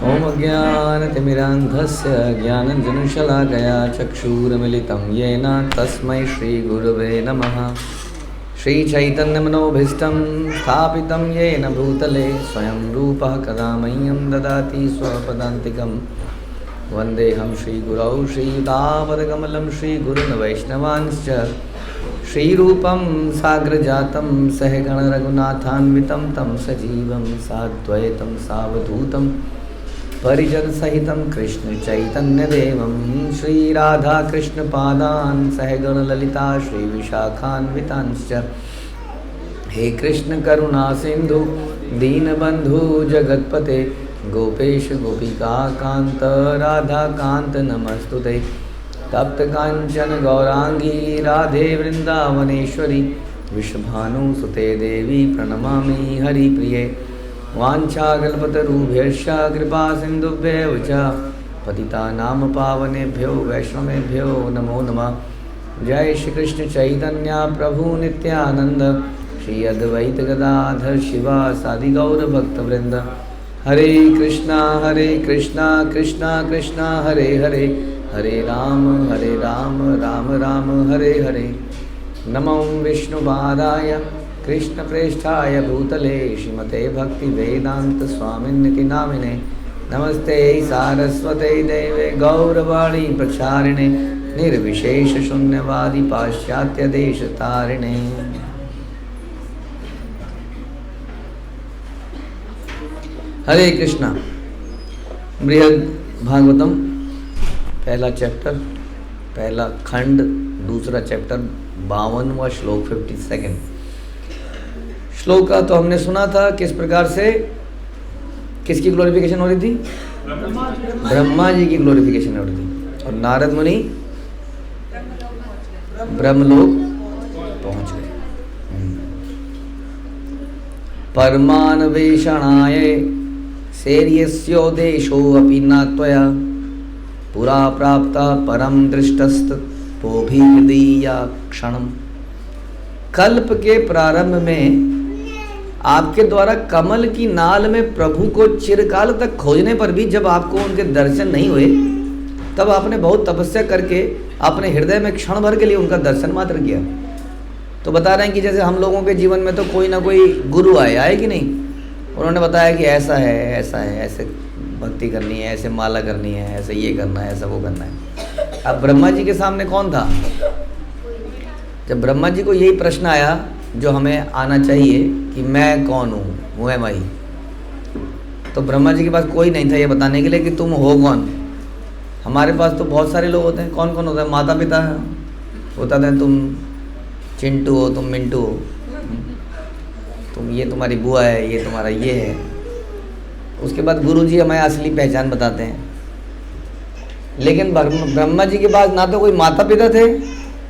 ओम ज्ञानतिमिरान्धस्य ज्ञानञ्जनशलाकया चक्षुरुन्मिलितं येन तस्मै श्रीगुरवे नमः। श्रीचैतन्यमनोभीष्टं स्थापितं येन भूतले स्वयं रूपः कदा मह्यं ददाति स्वपदान्तिकं। वन्देऽहं श्रीगुरौ श्रीयुतापदकमलं श्रीगुरुन् वैष्णवांश्च श्रीरूपं साग्रजातं सहगणरघुनाथान्वितं तं सजीवं साद्वैतं सावधूतं परिजनसहितं कृष्णचैतन्यदेवं श्रीराधाकृष्णपादान् सहगणललिता श्रीविशाखान्वितांश्च। हे कृष्ण करुणा सिंधु दीनबंधु जगत्पते गोपेश गोपिकाकान्त राधाकान्त नमस्तुते। तप्त कांचन गौरांगी राधे वृंदावनेश्वरी विश्वभानुसुते देवी प्रणमामि हरिप्रिये। वाञ्छाकल्पतरुभ्यश्च कृपा सिन्धुभ्येव च पतितानां पावनेभ्यो वैष्णवेभ्यो नमो नमः। जय श्री कृष्ण चैतन्य प्रभु नित्यानंद श्री अद्वैत गदाधर शिवासादि गौर भक्तवृंद। हरे कृष्णा कृष्णा कृष्णा हरे हरे हरे राम राम राम हरे हरे। नमो विष्णुपादाय कृष्णप्रेष्ठाय भूतले श्रीमते भक्तिवेदांत स्वामिन्निति नामिने। नमस्ते सारस्वते देवे गौरवाणी प्रचारिणे निर्विशेष शून्यवादी पाश्चात्य देश तारिणे। हरे कृष्णा। बृहद भागवतम पहला चैप्टर, पहला खंड, दूसरा चैप्टर, 52वां श्लोक, 52nd श्लोक का तो हमने सुना था। किस प्रकार से किसकी ग्लोरिफिकेशन हो रही थी? ब्रह्मा जी की ग्लोरिफिकेशन हो रही थी। और नारद मुनि ब्रह्मलोक पहुंच गए। परमान्वेषणाय सेर्यस्योदेशो अपि न त्वया पुरा प्राप्ता परम दृष्टस्तपोभिहृदीया क्षणम। कल्प के प्रारंभ में आपके द्वारा कमल की नाल में प्रभु को चिरकाल तक खोजने पर भी जब आपको उनके दर्शन नहीं हुए, तब आपने बहुत तपस्या करके अपने हृदय में क्षण भर के लिए उनका दर्शन मात्र किया। तो बता रहे हैं कि जैसे हम लोगों के जीवन में तो कोई ना कोई गुरु आए कि नहीं, उन्होंने बताया कि ऐसा है, ऐसे भक्ति करनी है, ऐसे माला करनी है, ऐसे ये करना है, ऐसा वो करना है। अब ब्रह्मा जी के सामने कौन था? जब ब्रह्मा जी को यही प्रश्न आया जो हमें आना चाहिए कि मैं कौन हूँ, वो है मैं। तो ब्रह्मा जी के पास कोई नहीं था ये बताने के लिए कि तुम हो कौन। हमारे पास तो बहुत सारे लोग होते हैं। कौन कौन होता है? माता पिता होता है, तुम चिंटू हो, तुम मिंटू हो, तुम ये तुम्हारी बुआ है, ये तुम्हारा ये है। उसके बाद गुरु जी हमें असली पहचान बताते हैं। लेकिन ब्रह्मा जी के पास ना तो कोई माता पिता थे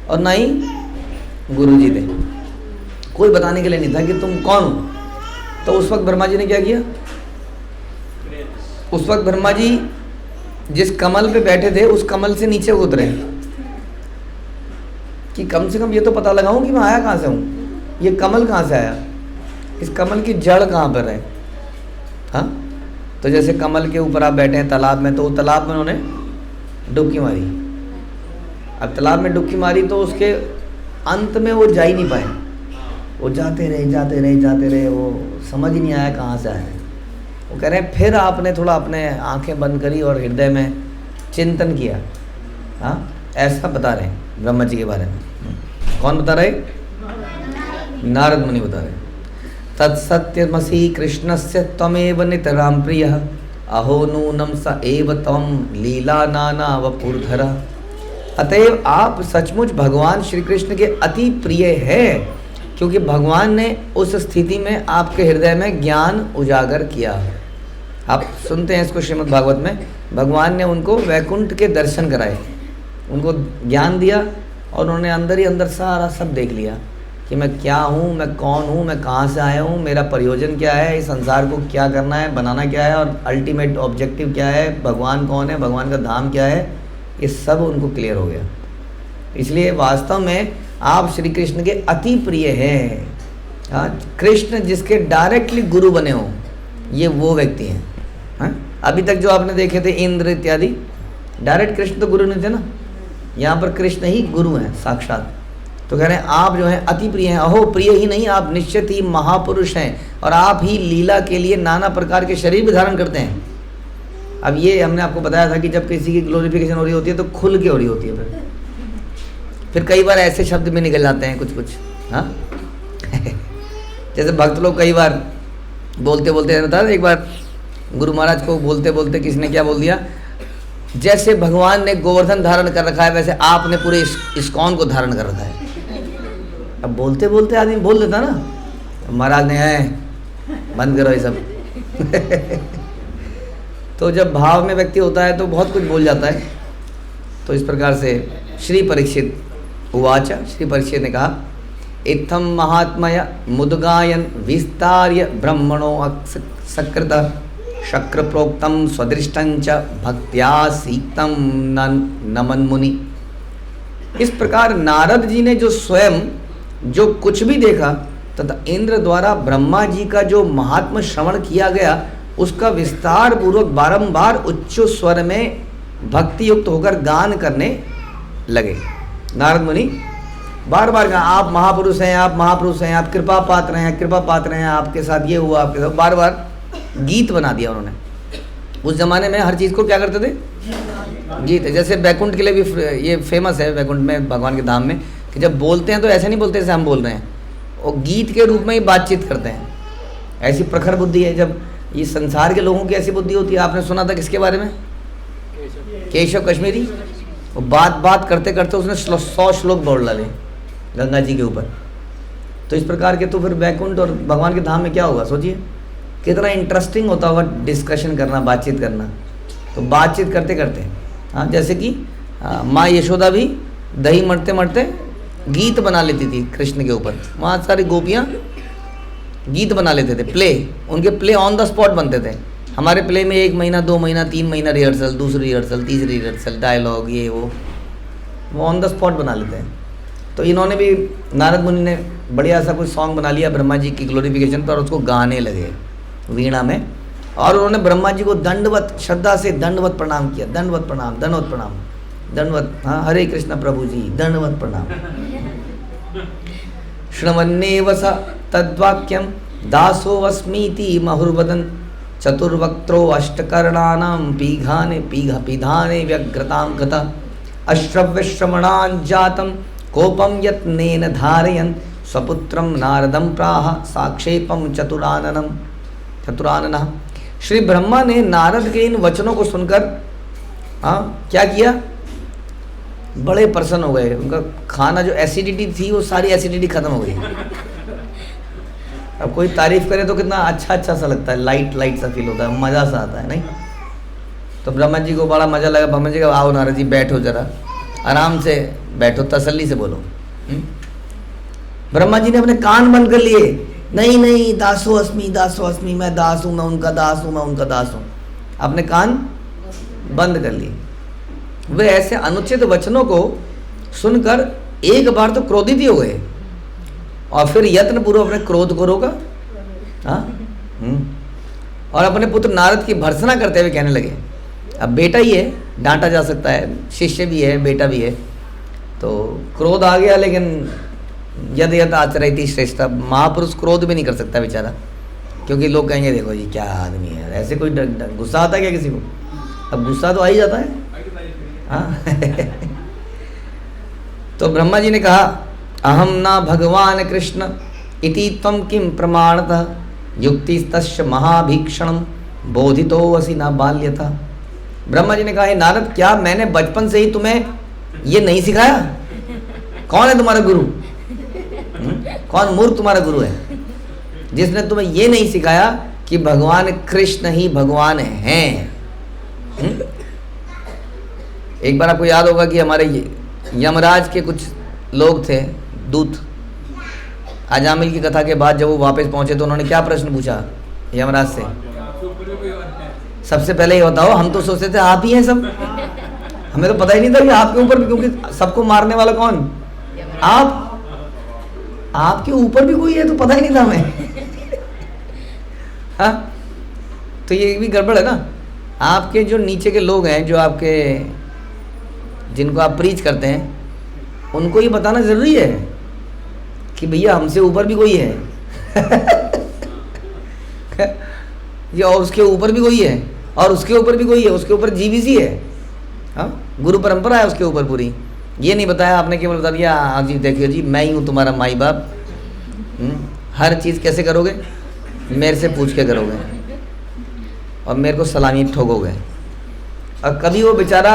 और ना ही गुरु जी थे। कोई बताने के लिए नहीं था कि तुम कौन हो। तो उस वक्त ब्रह्मा जी ने क्या किया? उस वक्त ब्रह्मा जी जिस कमल पे बैठे थे उस कमल से नीचे उतरे कि कम से कम ये तो पता लगाऊं कि मैं आया कहाँ से हूँ, ये कमल कहाँ से आया, इस कमल की जड़ कहाँ पर है। हाँ, तो जैसे कमल के ऊपर आप बैठे हैं तालाब में, तो तालाब में उन्होंने डुबकी मारी। अब तालाब में डुबकी मारी तो उसके अंत में वो जा ही नहीं पाए। वो जाते रहे, वो समझ ही नहीं आया कहाँ से आया। वो कह रहे हैं फिर आपने थोड़ा अपने आंखें बंद करी और हृदय में चिंतन किया। हाँ, ऐसा बता रहे हैं ब्रह्मा जी के बारे में। कौन बता रहे? नारद मुनि बता रहे। तत्सत्यमसि कृष्णस्य त्वमेव नितरां प्रियः अहो नूनं स एव त्वं लीला नाना वपुर्धरा। अतएव आप सचमुच भगवान श्री कृष्ण के अति प्रिय है, क्योंकि भगवान ने उस स्थिति में आपके हृदय में ज्ञान उजागर किया। आप सुनते हैं इसको श्रीमद् भागवत में, भगवान ने उनको वैकुंठ के दर्शन कराए, उनको ज्ञान दिया और उन्होंने अंदर ही अंदर सारा सब देख लिया कि मैं क्या हूँ, मैं कौन हूँ, मैं कहाँ से आया हूँ, मेरा प्रयोजन क्या है, इस संसार को क्या करना है, बनाना क्या है, और अल्टीमेट ऑब्जेक्टिव क्या है, भगवान कौन है, भगवान का धाम क्या है, ये सब उनको क्लियर हो गया। इसलिए वास्तव में आप श्री कृष्ण के अति प्रिय हैं। हाँ, कृष्ण जिसके डायरेक्टली गुरु बने हो, ये वो व्यक्ति हैं। हाँ, अभी तक जो आपने देखे थे इंद्र इत्यादि, डायरेक्ट कृष्ण तो गुरु नहीं थे ना, यहाँ पर कृष्ण ही गुरु हैं साक्षात। तो कह रहे हैं आप जो हैं अति प्रिय हैं। अहो प्रिय ही नहीं, आप निश्चित ही महापुरुष हैं, और आप ही लीला के लिए नाना प्रकार के शरीर भी धारण करते हैं। अब ये हमने आपको बताया था कि जब किसी की ग्लोरिफिकेशन हो रही होती है तो खुल के हो रही होती है, फिर कई बार ऐसे शब्द भी निकल जाते हैं कुछ कुछ, हाँ जैसे भक्त लोग कई बार बोलते बोलते बता, एक बार गुरु महाराज को बोलते बोलते किसी ने क्या बोल दिया, जैसे भगवान ने गोवर्धन धारण कर रखा है वैसे आपने पूरे इस्कॉन को धारण कर रखा है। अब बोलते बोलते आदमी बोल देता ना, महाराज ने है बंद करो ये सब तो जब भाव में व्यक्ति होता है तो बहुत कुछ बोल जाता है। तो इस प्रकार से श्री परीक्षित उवाच, श्री परीक्षित ने कहा, इत्थम महात्मय मुद्गायन विस्तार्य ब्रह्मणो सकृत शक्र प्रोक्तम स्वदृष्टंच भक्त्या सीतम नमन मुनि। इस प्रकार नारद जी ने जो स्वयं जो कुछ भी देखा तथा इंद्र द्वारा ब्रह्मा जी का जो महात्म श्रवण किया गया उसका विस्तार पूर्वक बारंबार उच्च स्वर में भक्ति युक्त होकर गान करने लगे। नारद मुनि बार बार कहा, आप महापुरुष हैं, आप महापुरुष हैं, आप कृपा पात्र हैं, कृपा पात्र हैं, आपके साथ ये हुआ, आपके साथ, बार बार गीत बना दिया उन्होंने। उस जमाने में हर चीज़ को क्या करते थे, गीत। जैसे बैकुंठ के लिए भी ये फेमस है, बैकुंठ में भगवान के धाम में, कि जब बोलते हैं तो ऐसे नहीं बोलते जैसे हम बोल रहे हैं, वो गीत के रूप में ही बातचीत करते हैं। ऐसी प्रखर बुद्धि है। जब ये संसार के लोगों की ऐसी बुद्धि होती है, आपने सुना था किसके बारे में, केशव कश्मीरी, वो बात बात करते करते उसने 100 श्लोक बोल डाले गंगा जी के ऊपर। तो इस प्रकार के तो फिर बैकुंठ और भगवान के धाम में क्या होगा, सोचिए कितना इंटरेस्टिंग होता होगा डिस्कशन करना, बातचीत करना। तो बातचीत करते करते, हाँ, जैसे कि माँ यशोदा भी दही मरते मरते गीत बना लेती थी कृष्ण के ऊपर। वहाँ सारी गोपियाँ गीत बना लेते थे, प्ले, उनके प्ले ऑन द स्पॉट बनते थे। हमारे प्ले में 1 महीना 2 महीना 3 महीना रिहर्सल, दूसरी रिहर्सल, तीसरी रिहर्सल, डायलॉग, ये वो ऑन द स्पॉट बना लेते हैं। तो इन्होंने भी, नारद मुनि ने बढ़िया सा कोई सॉन्ग बना लिया ब्रह्मा जी की ग्लोरिफिकेशन पर, उसको गाने लगे वीणा में, और उन्होंने ब्रह्मा जी को दंडवत, श्रद्धा से दंडवत प्रणाम किया। दंडवत प्रणाम, दंडवत प्रणाम, दंडवत, हाँ, हरे कृष्ण प्रभु जी, दंडवत प्रणाम। श्रवन्नेव स तद्वाक्यम दासो अस्मीति महुर्वदन चतुर्वक्त्रो अष्टकर्णानां पीघाने व्यग्रतां गता अश्रव्यश्रवणान् जातं कोपं यत्नेन धारयन् स्वपुत्रं नारदं प्राह साक्षेपं चतुराननः। श्री ब्रह्मा ने नारद के इन वचनों को सुनकर, हाँ, क्या किया, बड़े प्रसन्न हो गए। उनका खाना जो एसिडिटी थी वो सारी एसिडिटी खत्म हो गई। अब कोई तारीफ करे तो कितना अच्छा अच्छा सा लगता है, लाइट लाइट सा फील होता है, मज़ा सा आता है, नहीं? तो ब्रह्मा जी को बड़ा मज़ा लगा। ब्रह्मा जी का, आओ नारद जी बैठो, जरा आराम से बैठो, तसल्ली से बोलो। ब्रह्मा जी ने अपने कान बंद कर लिए। नहीं नहीं, दासो अस्मी, मैं दास हूँ, मैं उनका दास हूँ, मैं उनका दास हूँ। अपने कान बंद कर लिए। वे ऐसे अनुचित वचनों को सुनकर एक बार तो क्रोधित ही हो गए, और फिर यत्न पूर्वक अपने क्रोध को रोका, और अपने पुत्र नारद की भर्त्सना करते हुए कहने लगे। अब बेटा ही है, डांटा जा सकता है, शिष्य भी है, बेटा भी है, तो क्रोध आ गया। लेकिन यद यद आचरयति श्रेष्ठ, महापुरुष क्रोध भी नहीं कर सकता बेचारा, क्योंकि लोग कहेंगे देखो जी क्या आदमी है। ऐसे कोई गुस्सा आता है क्या किसी को? अब गुस्सा तो आ ही जाता है, हाँ तो ब्रह्मा जी ने कहा, अहम ना भगवान कृष्ण इति त्वं किम प्रमाणतः युक्तिस्तस्य महाभीक्षणम बोधितो वसि न बाल्यथा। ब्रह्मा जी ने कहा, हे नारद, क्या मैंने बचपन से ही तुम्हें ये नहीं सिखाया? कौन है तुम्हारा गुरु? कौन मूर्ख तुम्हारा गुरु है जिसने तुम्हें ये नहीं सिखाया कि भगवान कृष्ण ही भगवान हैं? एक बार आपको याद होगा कि हमारे यमराज के कुछ लोग थे, दूत, अजामिल की कथा के बाद जब वो वापस पहुंचे तो उन्होंने क्या प्रश्न पूछा यमराज से? सबसे पहले ये बताओ, हम तो सोचते थे आप ही हैं सब, हमें तो पता ही नहीं था कि आपके ऊपर भी, क्योंकि सबको मारने वाला कौन? आप, आपके ऊपर भी कोई है तो पता ही नहीं था हमें। हाँ, तो ये भी गड़बड़ है ना। आपके जो नीचे के लोग हैं, जो आपके जिनको आप प्रीच करते हैं, उनको ये बताना ज़रूरी है कि भैया हमसे ऊपर भी कोई है ये, और उसके ऊपर भी कोई है, और उसके ऊपर भी कोई है, उसके ऊपर जीवीसी है। हाँ, गुरु परंपरा है उसके ऊपर पूरी। ये नहीं बताया आपने, केवल बता दिया हाँ जी देखिए जी मैं ही हूँ तुम्हारा माई बाप। हर चीज़ कैसे करोगे? मेरे से पूछ के करोगे और मेरे को सलामी ठोकोगे। और कभी वो बेचारा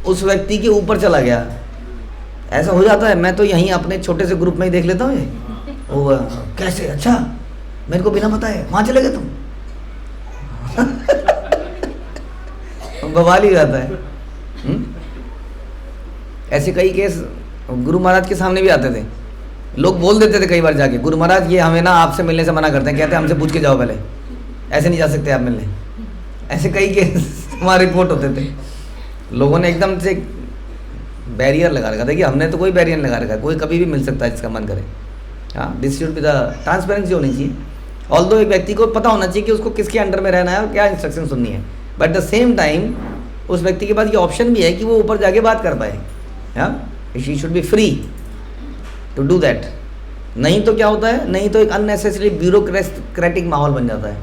उस व्यक्ति के ऊपर चला गया, ऐसा हो जाता है। मैं तो यहीं अपने छोटे से ग्रुप में ही देख लेता हूँ ये, वो कैसे, अच्छा मेरे को बिना बताए वहाँ चले गए तुम बवाल ही जाता है। ऐसे कई केस गुरु महाराज के सामने भी आते थे। लोग बोल देते थे कई बार जाके, गुरु महाराज ये हमें ना आपसे मिलने से मना करते हैं, कहते हैं हमसे पूछ के जाओ पहले, ऐसे नहीं जा सकते आप मिलने। ऐसे कई केस हमारे रिपोर्ट होते थे। लोगों ने एकदम से बैरियर लगा रखा था कि हमने तो कोई बैरियर नहीं लगा रखा है, कोई कभी भी मिल सकता है जिसका मन करे। हाँ, this should be the transparency होनी चाहिए। ऑल्दो एक व्यक्ति को पता होना चाहिए कि उसको किसके अंडर में रहना है और क्या इंस्ट्रक्शन सुननी है, बट द सेम टाइम उस व्यक्ति के पास ये ऑप्शन भी है कि वो ऊपर जाके बात कर पाए। हाँ, she should be free to do that. नहीं तो क्या होता है, नहीं तो एक अननेसेसरी ब्यूरोक्रेटिक माहौल बन जाता है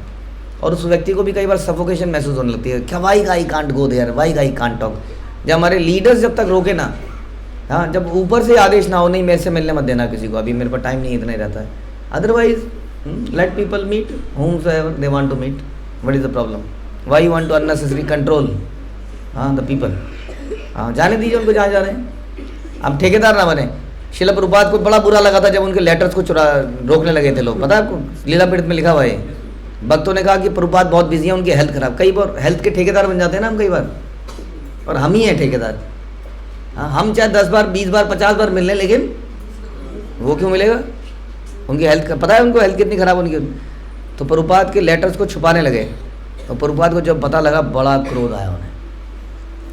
और उस व्यक्ति को भी कई बार सफोकेशन महसूस होने लगती है। क्या वाई गाई कांट गो देयर, वाई गाई कांट टॉक। जब हमारे लीडर्स जब तक रोके ना, हाँ, जब ऊपर से आदेश ना हो, नहीं मेरे से मिलने मत देना किसी को, अभी मेरे पास टाइम नहीं, इतना ही रहता है, otherwise let people meet whomsoever they want to meet. What is the problem? Why you want to unnecessary control the people? हाँ, जाने दीजिए उनको जहाँ जा रहे हैं। अब ठेकेदार ना बने। शिला प्रभुपाद को बड़ा बुरा लगा था जब उनके लेटर्स को रोकने लगे थे लोग, पता है आपको? लीलापीठ में लिखा हुआ है। भक्तों ने कहा कि प्रभुपाद बहुत बिजी है, उनकी हेल्थ खराब। कई बार हेल्थ के ठेकेदार बन जाते हैं ना हम कई बार, और हम ही हैं ठेकेदार। हाँ, हम चाहे 10 बार 20 बार 50 बार मिल लें, लेकिन वो क्यों मिलेगा? उनकी हेल्थ का पता है, उनको हेल्थ कितनी खराब उनकी। तो प्रभुपाद के लेटर्स को छुपाने लगे, और प्रभुपाद को जब पता लगा बड़ा क्रोध आया उन्हें।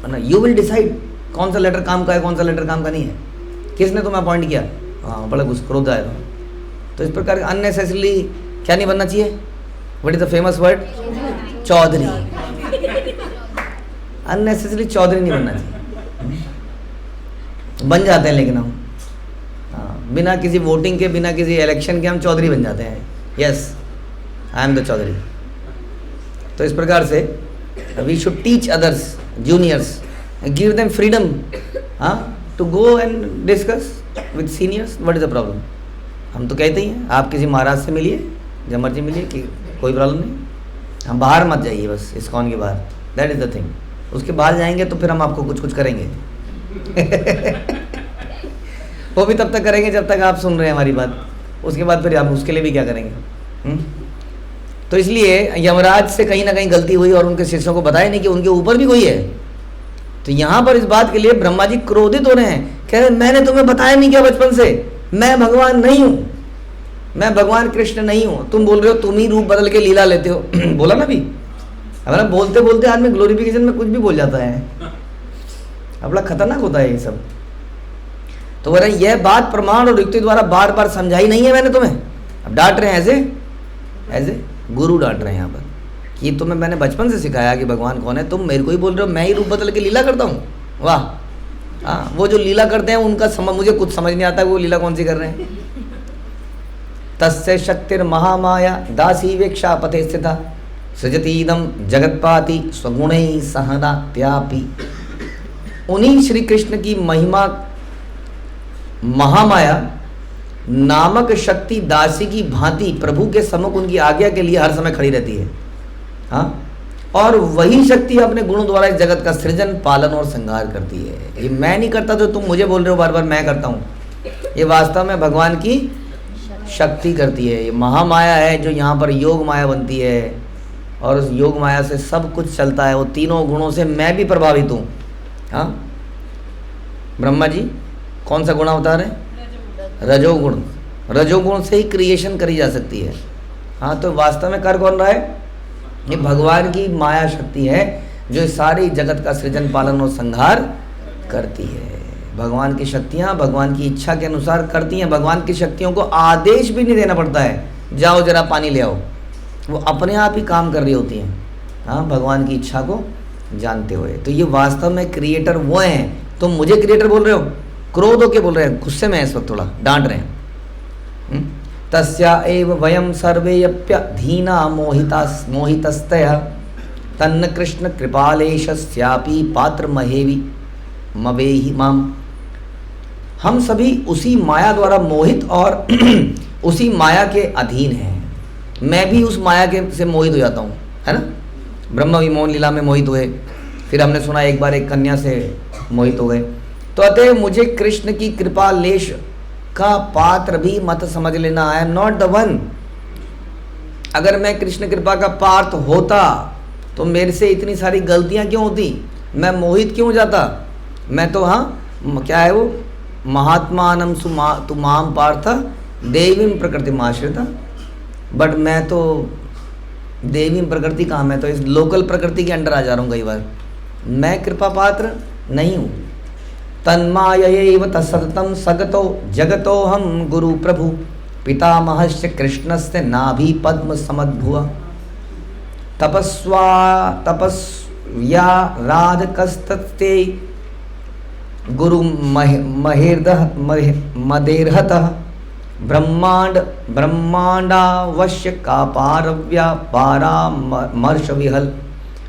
वरना यू विल डिसाइड कौन सा लेटर काम का है, कौन सा लेटर काम का नहीं है, किसने तुम्हें अपॉइंट किया। हाँ, बड़ा कुछ क्रोध आएगा। तो इस प्रकार अननेसेसरली क्या नहीं बनना चाहिए? What is the famous word? Chaudhary. Unnecessarily चौधरी नहीं बनना चाहिए। बन जाते हैं लेकिन हम, बिना किसी वोटिंग के, बिना किसी इलेक्शन के हम चौधरी बन जाते हैं। Yes, I am the Chaudhary. तो इस प्रकार से we should teach others, juniors, give them freedom to go and discuss with seniors. What is the problem? हम तो कहते ही हैं आप किसी महाराज से मिलिए, जब मर्जी मिलिए, कि कोई प्रॉब्लम नहीं। हम बाहर मत जाइए, बस इस्कॉन के बाहर, दैट इज़ द थिंग। उसके बाहर जाएंगे तो फिर हम आपको कुछ कुछ करेंगे वो भी तब तक करेंगे जब तक आप सुन रहे हैं हमारी बात, उसके बाद फिर हम उसके लिए भी क्या करेंगे। तो इसलिए यमराज से कहीं ना कहीं गलती हुई और उनके शिष्यों को बताया नहीं कि उनके ऊपर भी कोई है। तो यहाँ पर इस बात के लिए ब्रह्मा जी क्रोधित हो रहे हैं, कह रहे मैंने तुम्हें बताया नहीं क्या बचपन से, मैं भगवान नहीं हूँ, मैं भगवान कृष्ण नहीं हूँ। तुम बोल रहे हो तुम ही रूप बदल के लीला लेते हो बोला ना भी, हमारा बोलते बोलते आदमी ग्लोरिफिकेशन में कुछ भी बोल जाता है, बड़ा खतरनाक होता है ये सब। तो बोल रहे यह बात प्रमाण और युक्ति द्वारा बार बार समझाई नहीं है मैंने तुम्हें। अब डांट रहे हैं एज ए गुरु डांट रहे हैं यहाँ पर कि तुम्हें मैंने बचपन से सिखाया कि भगवान कौन है, तुम मेरे को ही बोल रहे हो मैं ही रूप बदल के लीला करता हूँ। वाह, हाँ, वो जो लीला करते हैं उनका मुझे कुछ समझ नहीं आता वो लीला कौन सी कर रहे हैं। तस्य शक्तिर महामाया दासी वेक्षा पथे स्थिता सृजतीदम जगत्पाति स्वगुणैः सहनात्यापि। उन्हीं श्री कृष्ण की महिमा महामाया नामक शक्ति दासी की भांति प्रभु के सम्मुख उनकी आज्ञा के लिए हर समय खड़ी रहती है। हाँ, और वही शक्ति अपने गुणों द्वारा इस जगत का सृजन, पालन और संहार करती है। ये मैं नहीं करता, तो तुम मुझे बोल रहे हो बार बार मैं करता हूँ, ये वास्तव में भगवान की शक्ति करती है। ये महामाया है जो यहाँ पर योग माया बनती है, और उस योग माया से सब कुछ चलता है। वो तीनों गुणों से मैं भी प्रभावित हूँ। हाँ, ब्रह्मा जी कौन सा गुण अवतार है? रजोगुण। रजोगुण से ही क्रिएशन करी जा सकती है। हाँ, तो वास्तव में कर कौन रहा है? ये भगवान की माया शक्ति है जो सारी जगत का सृजन, पालन और संहार करती है। भगवान की शक्तियाँ भगवान की इच्छा के अनुसार करती हैं। भगवान की शक्तियों को आदेश भी नहीं देना पड़ता है जाओ जरा पानी ले आओ, वो अपने आप ही काम कर रही होती हैं। हाँ, भगवान की इच्छा को जानते हुए। तो ये वास्तव में क्रिएटर वो हैं। तुम मुझे क्रिएटर बोल रहे हो, क्रोध होके बोल रहे हैं, गुस्से में इस वक्त थोड़ा डांट रहे हैं। तस्या एव वयम सर्वेऽप्यधीना मोहितस्तया तन्न कृष्ण कृपालेशस्यापि पात्र महेवि मवेहि माम। हम सभी उसी माया द्वारा मोहित और उसी माया के अधीन हैं। मैं भी उस माया के से मोहित हो जाता हूँ, है ना। ब्रह्म विमोहन लीला में मोहित हुए, फिर हमने सुना एक बार एक कन्या से मोहित हो गए। तो अतः मुझे कृष्ण की कृपा लेश का पात्र भी मत समझ लेना। I am not the one. अगर मैं कृष्ण कृपा का पात्र होता तो मेरे से इतनी सारी गलतियां क्यों होती, मैं मोहित क्यों हो जाता। मैं तो हाँ क्या है वो, महात्मानम तुमाम पार्थ देवीं प्रकृति माश्रिता। बट मैं तो देवी प्रकृति कहाँ, मैं तो इस लोकल प्रकृति के अंडर आ जा रहा हूँ कई बार। मैं कृपा पात्र नहीं हूँ। तन्मायैव तत्सततं सगतो जगतो हम गुरु प्रभु पितामहस्य कृष्णस्य नाभि पद्म समद्भुव तपस्या राधकस्तस्ते गुरु मदेर्हतः ब्रह्मांडावश्य का पारामर्श विहल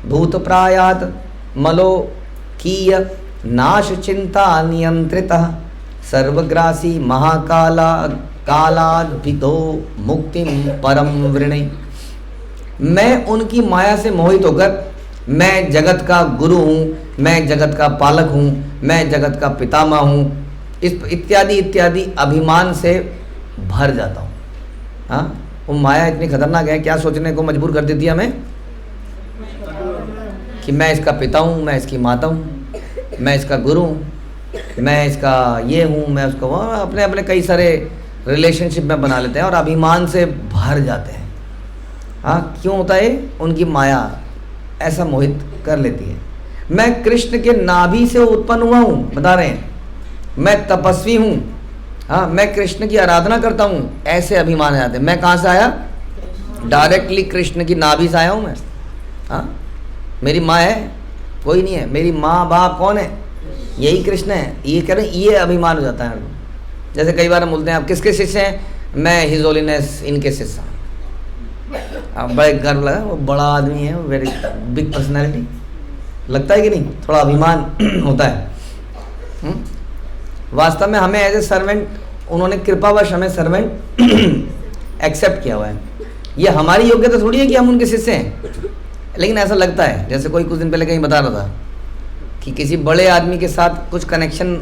भूत प्रायात मलोकीय नाश चिंता नियंत्रितः सर्वग्रासी कालाद्भिदो मुक्तिम परम वृणे। मैं उनकी माया से मोहित होकर मैं जगत का गुरु हूँ, मैं जगत का पालक हूँ, मैं जगत का पितामह हूँ, इस इत्यादि इत्यादि अभिमान से भर जाता हूँ। हाँ, वो माया इतनी खतरनाक है, क्या सोचने को मजबूर कर देती है हमें कि मैं इसका पिता हूँ, मैं इसकी माता हूँ, मैं इसका गुरु हूँ, मैं इसका ये हूँ, मैं उसका वो, अपने अपने कई सारे रिलेशनशिप में बना लेते हैं और अभिमान से भर जाते हैं। हाँ, क्यों होता है? उनकी माया ऐसा मोहित कर लेती है। मैं कृष्ण के नाभि से उत्पन्न हुआ हूँ, बता रहे हैं, मैं तपस्वी हूँ, हाँ, मैं कृष्ण की आराधना करता हूँ, ऐसे अभिमान आ जाते हैं। मैं कहाँ से आया? डायरेक्टली कृष्ण की नाभि से आया हूँ मैं। हाँ, मेरी माँ है? कोई नहीं है। मेरी माँ बाप कौन है? यही कृष्ण है। ये कह रहे, ये अभिमान हो जाता है। जैसे कई बार हम बोलते हैं आप किसके शिष्य हैं? मैं हिज होलीनेस इनके शिष्य हूँ। अब बड़े गर्व लगा, वो बड़ा आदमी है, वेरी बिग पर्सनैलिटी, लगता है कि नहीं? थोड़ा अभिमान होता है। वास्तव में हमें एज ए सर्वेंट, उन्होंने कृपावश हमें सर्वेंट एक्सेप्ट किया हुआ है। ये हमारी योग्यता थोड़ी है कि हम उनके शिष्य हैं, लेकिन ऐसा लगता है। जैसे कोई कुछ दिन पहले कहीं बता रहा था कि किसी बड़े आदमी के साथ कुछ कनेक्शन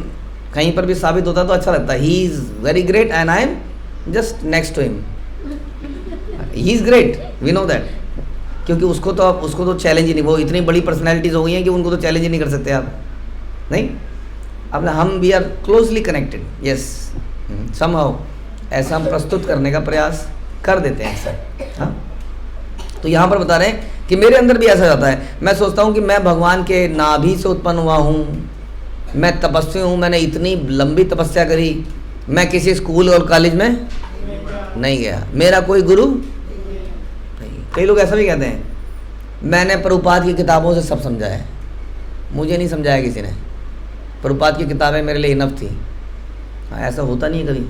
कहीं पर भी साबित होता तो अच्छा लगता है। He is very great and I am just next to him. He is great, we know that, क्योंकि उसको तो चैलेंज ही नहीं, वो इतनी बड़ी पर्सनैलिटीज़ हो गई हैं कि उनको तो चैलेंज ही नहीं कर सकते आप, नहीं। अब हम we are closely connected, yes, somehow ऐसा हम प्रस्तुत करने का प्रयास कर देते हैं सर। हाँ, तो यहाँ पर बता रहे हैं कि मेरे अंदर भी ऐसा जाता है। मैं सोचता हूँ कि मैं भगवान के नाभि से उत्पन्न हुआ हूँ, मैं तपस्वी हूँ, मैंने इतनी लंबी तपस्या करी, मैं किसी स्कूल और कॉलेज में नहीं गया, मेरा कोई गुरु नहीं। कई लोग ऐसा भी कहते हैं, मैंने प्रभुपाद की किताबों से सब समझा है, मुझे नहीं समझाया किसी ने, प्रभुपाद की किताबें मेरे लिए इनफ थी। हाँ, ऐसा होता नहीं है कभी।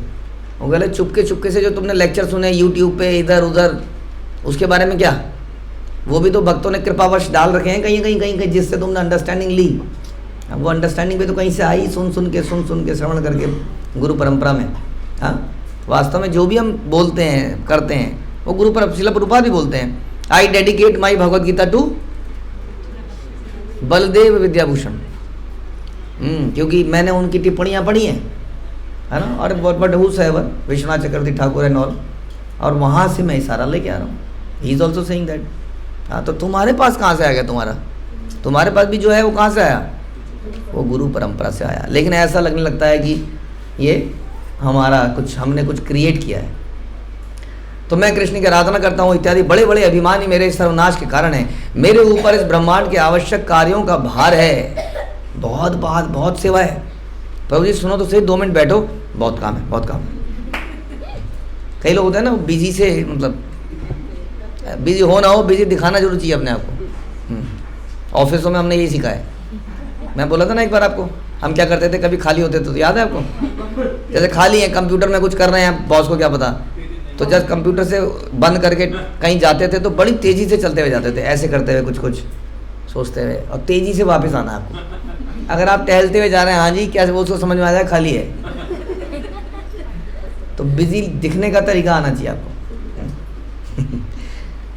वो कहले चुपके से जो तुमने लेक्चर सुने यूट्यूब पे इधर उधर, उसके बारे में क्या, वो भी तो भक्तों ने कृपावश डाल रखे हैं कहीं जिससे तुमने अंडरस्टैंडिंग ली। अब वो अंडरस्टैंडिंग भी तो कहीं से आई, सुन के श्रवण करके गुरु परंपरा में। हाँ, वास्तव में जो भी हम बोलते हैं करते हैं वो गुरु पर शिला प्रभुपाद भी बोलते हैं, I dedicate my Bhagavad Gita to Baladeva Vidyabhushana. क्योंकि मैंने उनकी टिप्पणियाँ पढ़ी हैं, है ना, और but whosoever Vishwanath Chakravarti Thakur and all, और वहाँ से मैं इशारा लेके आ रहा हूँ। He is also saying that. हाँ, तो तुम्हारे पास कहाँ से आ गया? तुम्हारे पास भी जो है वो कहाँ से आया? वो गुरु परंपरा से आया। लेकिन ऐसा लगने लगता है कि ये हमने कुछ क्रिएट किया है। तो मैं कृष्ण की आराधना करता हूँ इत्यादि बड़े बड़े अभिमान ही मेरे सर्वनाश के कारण है। मेरे ऊपर इस ब्रह्मांड के आवश्यक कार्यों का भार है, बहुत सेवा है। प्रभु जी सुनो तो सही, 2 मिनट बैठो, बहुत काम है। कई लोग होते हैं ना बिजी से, मतलब बिजी हो ना हो, बिजी दिखाना जरूर चाहिए अपने आप को। ऑफिसों में हमने यही सीखा है। मैं बोला था ना एक बार आपको, हम क्या करते थे, कभी खाली होते तो याद है आपको, जैसे खाली है कंप्यूटर में कुछ कर रहे हैं, बॉस को क्या पता, तो जब कंप्यूटर से बंद करके कहीं जाते थे तो बड़ी तेज़ी से चलते हुए जाते थे, ऐसे करते हुए कुछ कुछ सोचते हुए, और तेज़ी से वापस आना आपको। अगर आप टहलते हुए जा रहे हैं, हाँ जी क्या वो उसको समझ में आ जाए खाली है, तो बिजी दिखने का तरीका आना चाहिए आपको।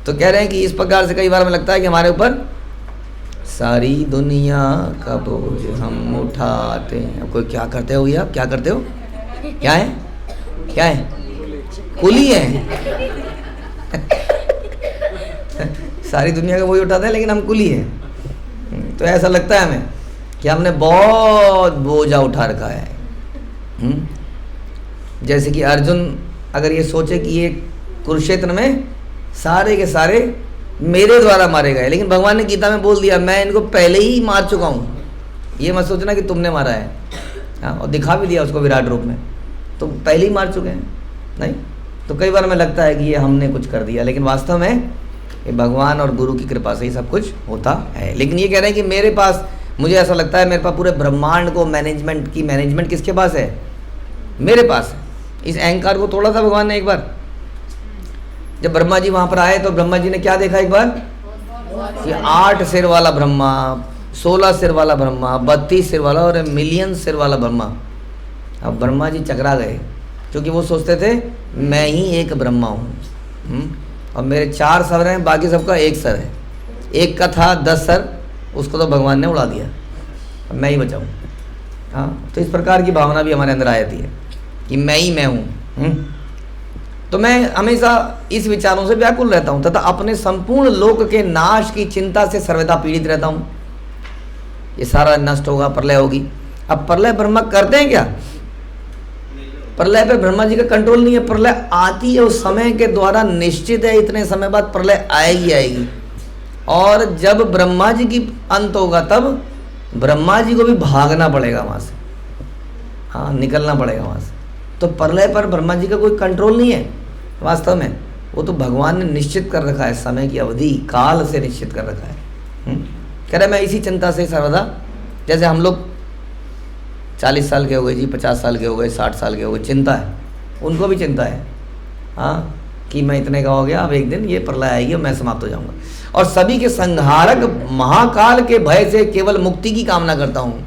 तो कह रहे हैं कि इस प्रकार से कई बार हमें लगता है कि हमारे ऊपर सारी दुनिया का बोझ हम उठाते हैं। कोई क्या करते हो, आप क्या करते हो, क्या है, क्या है, कुली है। सारी दुनिया का बोझ उठाते हैं लेकिन हम कुली हैं। तो ऐसा लगता है हमें कि हमने बहुत बोझा उठा रखा है। जैसे कि अर्जुन अगर ये सोचे कि ये कुरुक्षेत्र में सारे के सारे मेरे द्वारा मारे गए, लेकिन भगवान ने गीता में बोल दिया मैं इनको पहले ही मार चुका हूँ, ये मत सोचना कि तुमने मारा है। हाँ, और दिखा भी दिया उसको विराट रूप में, तो पहले ही मार चुके हैं। नहीं तो कई बार हमें लगता है कि ये हमने कुछ कर दिया, लेकिन वास्तव में ये भगवान और गुरु की कृपा से ही सब कुछ होता है। लेकिन ये कह रहे हैं कि मेरे पास, मुझे ऐसा लगता है मेरे पास पूरे ब्रह्मांड को मैनेजमेंट किसके पास है, मेरे पास है। इस अहंकार को तोड़ा था भगवान ने एक बार, जब ब्रह्मा जी वहाँ पर आए तो ब्रह्मा जी ने क्या देखा एक बार, ये 8 सिर वाला ब्रह्मा, 16 सिर वाला ब्रह्मा, 32 सिर वाला और मिलियन सिर वाला ब्रह्मा। अब ब्रह्मा जी चकरा गए, क्योंकि वो सोचते थे मैं ही एक ब्रह्मा हूँ और मेरे 4 सर हैं, बाकी सबका 1 सर है। एक का था 10 सर, उसको तो भगवान ने उड़ा दिया, मैं ही बचाऊँ। हाँ, तो इस प्रकार की भावना भी हमारे अंदर आ जाती है कि मैं ही मैं हूँ। तो मैं हमेशा इस विचारों से व्याकुल रहता हूँ तथा अपने संपूर्ण लोक के नाश की चिंता से सर्वदा पीड़ित रहता हूँ। ये सारा नष्ट होगा, प्रलय होगी। अब प्रलय ब्रह्मा करते हैं क्या, प्रलय पे ब्रह्मा जी का कंट्रोल नहीं है। प्रलय आती है उस समय के द्वारा निश्चित है, इतने समय बाद प्रलय आएगी। और जब ब्रह्मा जी की अंत होगा तब ब्रह्मा जी को भी भागना पड़ेगा वहाँ से, हाँ निकलना पड़ेगा वहाँ से। तो प्रलय पर ब्रह्मा जी का कोई कंट्रोल नहीं है वास्तव में, वो तो भगवान ने निश्चित कर रखा है, समय की अवधि काल से निश्चित कर रखा है। कह रहे मैं इसी चिंता से सर्वदा, जैसे हम लोग 40 साल के हो गए जी, 50 साल के हो गए, 60 साल के हो गए, चिंता है, उनको भी चिंता है हाँ कि मैं इतने का हो गया, अब एक दिन ये प्रलय आएगी और मैं समाप्त हो जाऊंगा। और सभी के संहारक महाकाल के भय से केवल मुक्ति की कामना करता हूँ।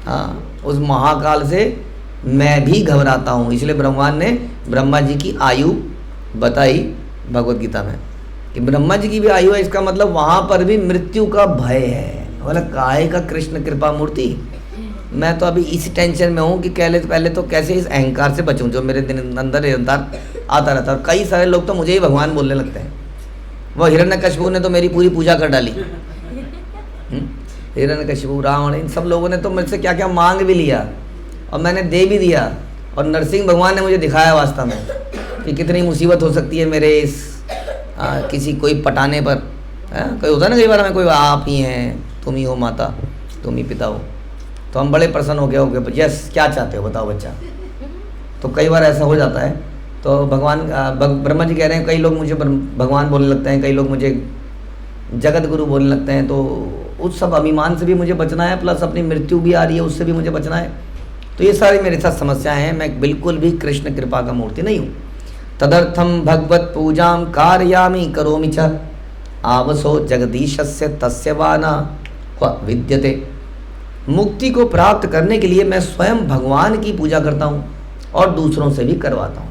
हाँ, उस महाकाल से मैं भी घबराता हूँ। इसलिए भगवान ने ब्रह्मा जी की आयु बताई भगवत गीता में कि ब्रह्मा जी की भी आयु है, इसका मतलब वहाँ पर भी मृत्यु का भय है। बोला काय का कृष्ण कृपा मूर्ति, मैं तो अभी इस टेंशन में हूँ कि पहले तो कैसे इस अहंकार से बचूं जो मेरे दिन अंदर निरंतर आता रहता है। और कई सारे लोग तो मुझे ही भगवान बोलने लगते हैं। वो हिरण्यकशिपु ने तो मेरी पूरी पूजा कर डाली, हिरण्यकशिपु, रावण, इन सब लोगों ने तो मुझसे क्या क्या मांग भी लिया और मैंने दे भी दिया। और नरसिंह भगवान ने मुझे दिखाया वास्तव में कि कितनी मुसीबत हो सकती है मेरे इस किसी कोई पटाने पर। कोई होता है ना कई बार हमें, कोई आप ही हैं, तुम ही हो माता, तुम ही पिता हो, तो हम बड़े प्रसन्न हो गए, यस क्या चाहते हो बताओ बच्चा। तो कई बार ऐसा हो जाता है। तो भगवान ब्रह्मा जी कह रहे हैं कई लोग मुझे भगवान बोलने लगते हैं, कई लोग मुझे जगत गुरु बोलने लगते हैं। तो उस सब अभिमान से भी मुझे बचना है, प्लस अपनी मृत्यु भी आ रही है उससे भी मुझे बचना है। तो ये सारी मेरे साथ समस्याएं हैं, मैं बिल्कुल भी कृष्ण कृपा का मूर्ति नहीं हूँ। तदर्थम भगवत पूजाम कारयामि करोमि च आवसो जगदीशस्य तस्य वा न विद्यते। मुक्ति को प्राप्त करने के लिए मैं स्वयं भगवान की पूजा करता हूँ और दूसरों से भी करवाता हूँ।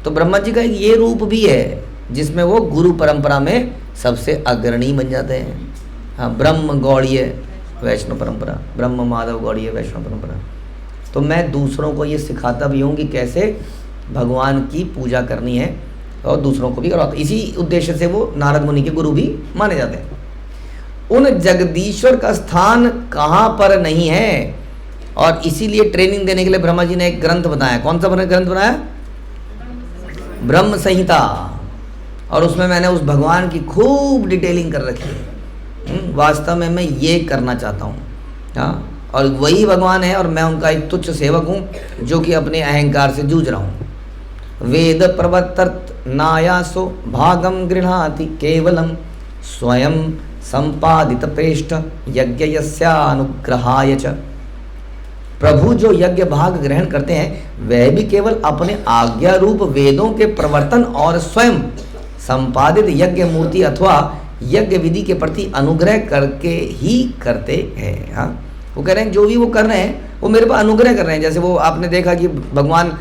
तो ब्रह्मा जी का एक ये रूप भी है जिसमें वो गुरु परंपरा में सबसे अग्रणी बन जाते हैं। हाँ, ब्रह्म गौड़ीय वैष्णव परंपरा, ब्रह्म माधव गौड़ीय वैष्णव परंपरा। तो मैं दूसरों को ये सिखाता भी हूँ कि कैसे भगवान की पूजा करनी है और दूसरों को भी करवाता। इसी उद्देश्य से वो नारद मुनि के गुरु भी माने जाते हैं। उन जगदीश्वर का स्थान कहाँ पर नहीं है, और इसीलिए ट्रेनिंग देने के लिए ब्रह्मा जी ने एक ग्रंथ बनाया। कौन सा ग्रंथ बनाया? ब्रह्म संहिता। और उसमें मैंने उस भगवान की खूब डिटेलिंग कर रखी है। वास्तव में मैं ये करना चाहता हूँ, हाँ, और वही भगवान है और मैं उनका एक तुच्छ सेवक हूँ जो कि अपने अहंकार से जूझ रहा हूँ। वेद प्रवर्तत नायासो भागम गृह्णाति केवलम स्वयं संपादित प्रेष्ठ यज्ञ यस्यानुग्रहाय च। प्रभु जो यज्ञ भाग ग्रहण करते हैं वह भी केवल अपने आज्ञा रूप वेदों के प्रवर्तन और स्वयं संपादित यज्ञ मूर्ति अथवा यज्ञ विधि के प्रति अनुग्रह करके ही करते हैं। हाँ, वो कह रहे हैं जो भी वो कर रहे हैं वो मेरे पर अनुग्रह कर रहे हैं। जैसे वो आपने देखा कि भगवान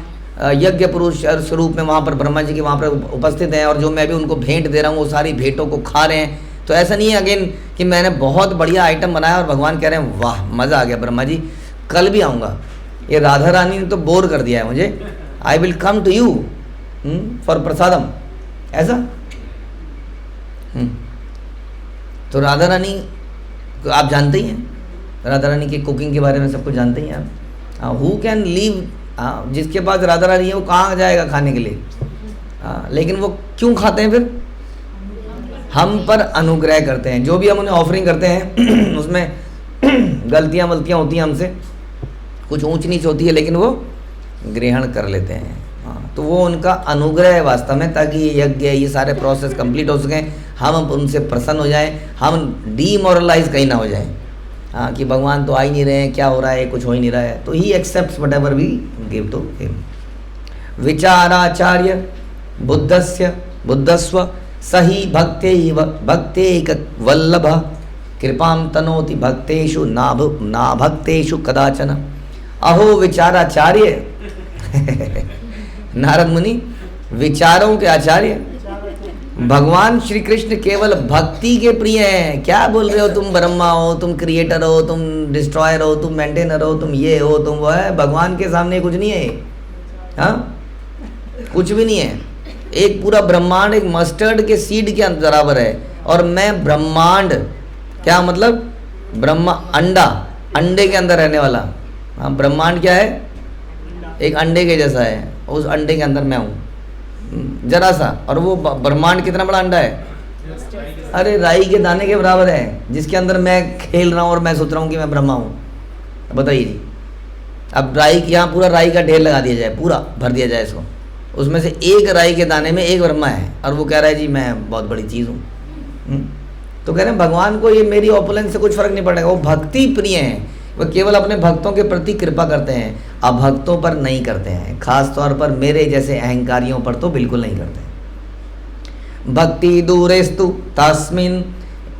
यज्ञ पुरुष स्वरूप में वहाँ पर ब्रह्मा जी के वहाँ पर उपस्थित हैं और जो मैं भी उनको भेंट दे रहा हूँ वो सारी भेंटों को खा रहे हैं। तो ऐसा नहीं है अगेन कि मैंने बहुत बढ़िया आइटम बनाया और भगवान कह रहे हैं वाह मज़ा आ गया ब्रह्मा जी, कल भी आऊँगा। ये राधा रानी ने तो बोर कर दिया है मुझे, I will come to you for prasadam, ऐसा। तो राधा रानी आप जानते ही हैं, राधा रानी की कुकिंग के बारे में सब कुछ जानते ही हैं आप। हु कैन लीव, जिसके पास राधा रानी है वो कहाँ जाएगा खाने के लिए। लेकिन वो क्यों खाते हैं फिर? हम पर अनुग्रह करते हैं। जो भी हम उन्हें ऑफरिंग करते हैं उसमें गलतियाँ वलतियाँ होती हैं हमसे, कुछ ऊंच नीच होती है, लेकिन वो ग्रहण कर लेते हैं। तो वो उनका अनुग्रह है वास्तव में, ताकि ये यज्ञ ये सारे प्रोसेस कंप्लीट हो सकें, हम उनसे प्रसन्न हो जाएं, हम डीमोरलाइज कहीं ना हो जाएं। हाँ, कि भगवान तो आ ही नहीं रहे हैं, क्या हो रहा है, कुछ हो ही नहीं रहा है। तो he accepts whatever we give to him. विचाराचार्य बुद्धस्व सही भक्तेक वल्लभ कृपाम तनोति भक्तेषु ना भक्तेषु कदाचन। अहो विचाराचार्य नारद मुनि विचारों के आचार्य, भगवान श्री कृष्ण केवल भक्ति के प्रिय हैं। क्या बोल रहे हो तुम? ब्रह्मा हो, तुम क्रिएटर हो, तुम डिस्ट्रॉयर हो, तुम मेंटेनर हो, तुम ये हो, तुम वो है। भगवान के सामने कुछ नहीं है। हाँ, कुछ भी नहीं है। एक पूरा ब्रह्मांड एक मस्टर्ड के सीड के बराबर है। और मैं ब्रह्मांड, क्या मतलब? ब्रह्मा अंडा, अंडे के अंदर रहने वाला। हाँ, ब्रह्मांड क्या है? एक अंडे के जैसा है। उस अंडे के अंदर मैं हूँ जरा सा। और वो ब्रह्मांड कितना बड़ा अंडा है? अरे राई के दाने के बराबर है, जिसके अंदर मैं खेल रहा हूँ और मैं सोच रहा हूँ कि मैं ब्रह्मा हूँ। बताइए जी, अब राई यहाँ पूरा राई का ढेर लगा दिया जाए, पूरा भर दिया जाए इसको, उसमें से एक राई के दाने में एक ब्रह्मा है, और वो कह रहा है जी मैं बहुत बड़ी चीज़ हूँ। तो कह रहे हैं भगवान को ये मेरी ऑपुलेंस से कुछ फर्क नहीं पड़ेगा। वो भक्ति प्रिय हैं, वह केवल अपने भक्तों के प्रति कृपा करते हैं, अभक्तों पर नहीं करते हैं। खास तौर पर मेरे जैसे अहंकारियों पर तो बिल्कुल नहीं करते। भक्ति दूरेस्तु तस्मिन्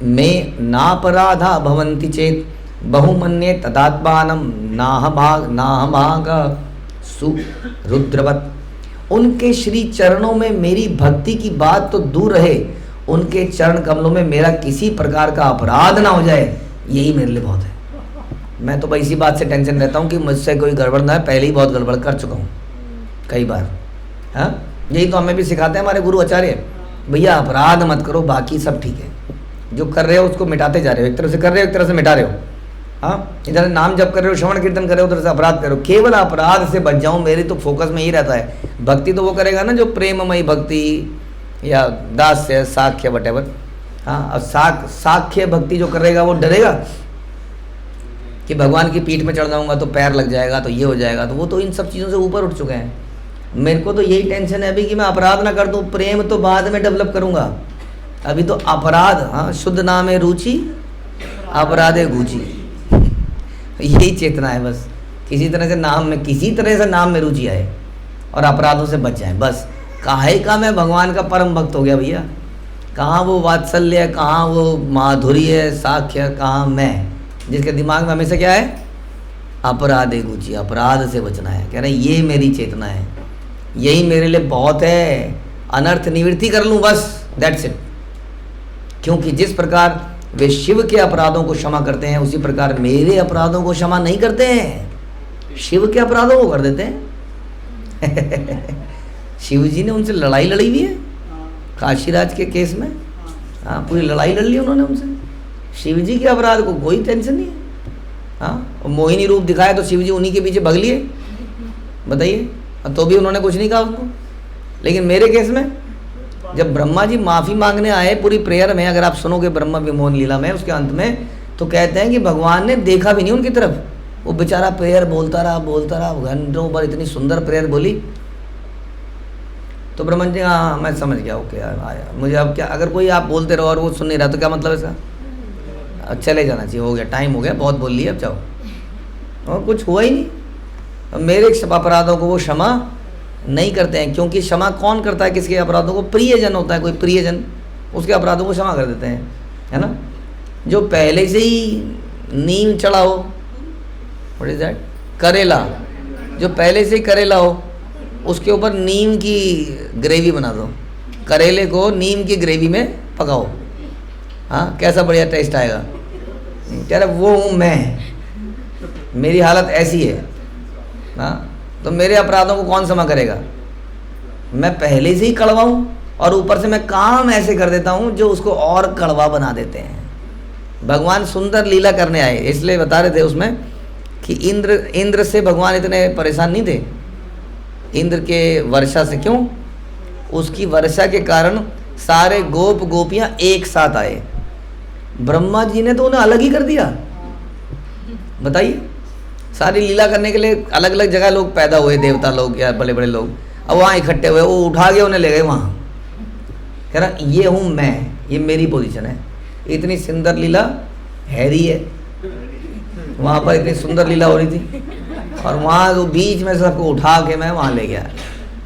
में नापराधा भवन्ति चेत बहुमन्ये तदात्मानं नाहभाग सुरुद्रवत्। उनके श्री चरणों में मेरी भक्ति की बात तो दूर रहे, उनके चरण कमलों में मेरा किसी प्रकार का अपराध ना हो जाए, यही मेरे लिए बहुत है। मैं तो इसी बात से टेंशन रहता हूँ कि मुझसे कोई गड़बड़ ना है, पहले ही बहुत गड़बड़ कर चुका हूँ कई बार। हाँ, यही तो हमें भी सिखाते हैं हमारे गुरु आचार्य, भैया अपराध मत करो, बाकी सब ठीक है। जो कर रहे हो उसको मिटाते जा रहे हो, एक तरह से कर रहे हो एक तरह से मिटा रहे हो। हाँ, इधर नाम जप कर रहे हो, श्रवण कीर्तन कर रहे हो, उधर से अपराध करो। केवल अपराध से बच जाऊँ, मेरे तो फोकस में ही रहता है। भक्ति तो वो करेगा ना जो प्रेममयी भक्ति या दास्य साख्य वटेवर। हाँ, अब साख्य भक्ति जो करेगा वो डरेगा कि भगवान की पीठ में चढ़ जाऊंगा तो पैर लग जाएगा, तो ये हो जाएगा, तो वो तो इन सब चीज़ों से ऊपर उठ चुके हैं। मेरे को तो यही टेंशन है अभी कि मैं अपराध ना कर दूं। प्रेम तो बाद में डेवलप करूंगा, अभी तो अपराध। हाँ, शुद्ध नाम है रुचि, अपराधे गुची, यही चेतना है बस। किसी तरह से नाम में रुचि आए और अपराधों से बच जाए बस। काहे का मैं भगवान का परम भक्त हो गया भैया। कहाँ वो वात्सल्य है, कहाँ वो माधुर्य है, साख्य, कहाँ मैं, जिसके दिमाग में हमेशा क्या है? अपराधे गुची, अपराध से बचना है। कह रहे हैं ये मेरी चेतना है, यही मेरे लिए बहुत है। अनर्थ निवृत्ति कर लूँ बस, दैट्स इट। क्योंकि जिस प्रकार वे शिव के अपराधों को क्षमा करते हैं, उसी प्रकार मेरे अपराधों को क्षमा नहीं करते हैं, शिव के अपराधों को कर देते हैं। शिव जी ने उनसे लड़ाई लड़ी हुई है काशीराज के केस में। हाँ, पूरी लड़ाई लड़ ली उन्होंने उनसे। शिव जी के अपराध को कोई टेंशन नहीं है। हाँ, मोहिनी रूप दिखाया तो शिव जी उन्हीं के पीछे भग लिए, बताइए, तो भी उन्होंने कुछ नहीं कहा उसको। लेकिन मेरे केस में जब ब्रह्मा जी माफ़ी मांगने आए पूरी प्रेयर में, अगर आप सुनोगे ब्रह्मा विमोहन लीला में, उसके अंत में तो कहते हैं कि भगवान ने देखा भी नहीं उनकी तरफ, वो बेचारा प्रेयर बोलता रहा घंटों पर, इतनी सुंदर प्रेयर बोली। तो ब्रह्मा जी हाँ मैं समझ गया, ओके यार आया मुझे। अब क्या, अगर कोई आप बोलते रहो और वो सुन नहीं रहा तो क्या मतलब इसका? अब चले जाना चाहिए, हो गया, टाइम हो गया, बहुत बोल लिया, अब जाओ। और कुछ हुआ ही नहीं। अब मेरे अपराधों को वो क्षमा नहीं करते हैं, क्योंकि क्षमा कौन करता है किसके अपराधों को? प्रियजन होता है, कोई प्रियजन उसके अपराधों को क्षमा कर देते हैं, है ना। जो पहले से ही नीम चढ़ा हो, व्हाट इज दैट, करेला, जो पहले से ही करेला हो, उसके ऊपर नीम की ग्रेवी बना दो, करेले को नीम की ग्रेवी में पकाओ, हाँ, कैसा बढ़िया टेस्ट आएगा। कह रहे वो हूँ मैं, मेरी हालत ऐसी है, हाँ, तो मेरे अपराधों को कौन क्षमा करेगा? मैं पहले से ही कड़वा हूँ और ऊपर से मैं काम ऐसे कर देता हूँ जो उसको और कड़वा बना देते हैं। भगवान सुंदर लीला करने आए, इसलिए बता रहे थे उसमें कि इंद्र से भगवान इतने परेशान नहीं थे, इंद्र के वर्षा से। क्यों? उसकी वर्षा के कारण सारे गोप गोपियाँ एक साथ आए, ब्रह्मा जी ने तो उन्हें अलग ही कर दिया। बताइए, सारी लीला करने के लिए अलग अलग जगह लोग पैदा हुए, देवता लोग या बड़े बड़े लोग, अब वहाँ इकट्ठे हुए, वो उठा के उन्हें ले गए वहाँ। कह रहा ये हूँ मैं, ये मेरी पोजीशन है। इतनी सुंदर लीला हैरी है, वहाँ पर इतनी सुंदर लीला हो रही थी, और वहाँ वो बीच में सबको उठा के मैं वहाँ ले गया।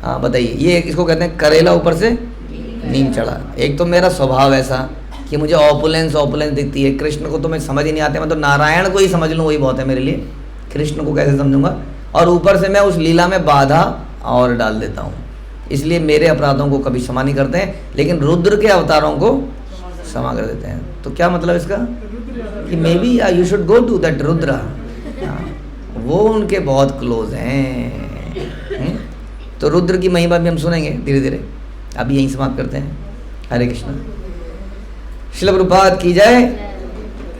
हाँ बताइए, ये इसको कहते हैं करेला ऊपर से नीम चढ़ा। एक तो मेरा स्वभाव ऐसा कि मुझे ऑपुलेंस दिखती है, कृष्ण को तो मैं समझ ही नहीं आते, मैं तो नारायण को ही समझ लूँ वही बहुत है मेरे लिए, कृष्ण को कैसे समझूंगा। और ऊपर से मैं उस लीला में बाधा और डाल देता हूँ, इसलिए मेरे अपराधों को कभी क्षमा नहीं करते हैं, लेकिन रुद्र के अवतारों को क्षमा कर देते हैं। तो क्या मतलब इसका कि maybe you should go to that Rudra, वो उनके बहुत क्लोज हैं। तो रुद्र की महिमा भी हम सुनेंगे धीरे धीरे। अभी यहीं समाप्त करते हैं। हरे कृष्ण। श्रील प्रभुपाद की जय,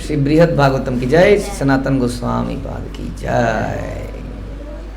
श्री बृहद भागवतम की जय, सनातन गोस्वामी पाद की जय।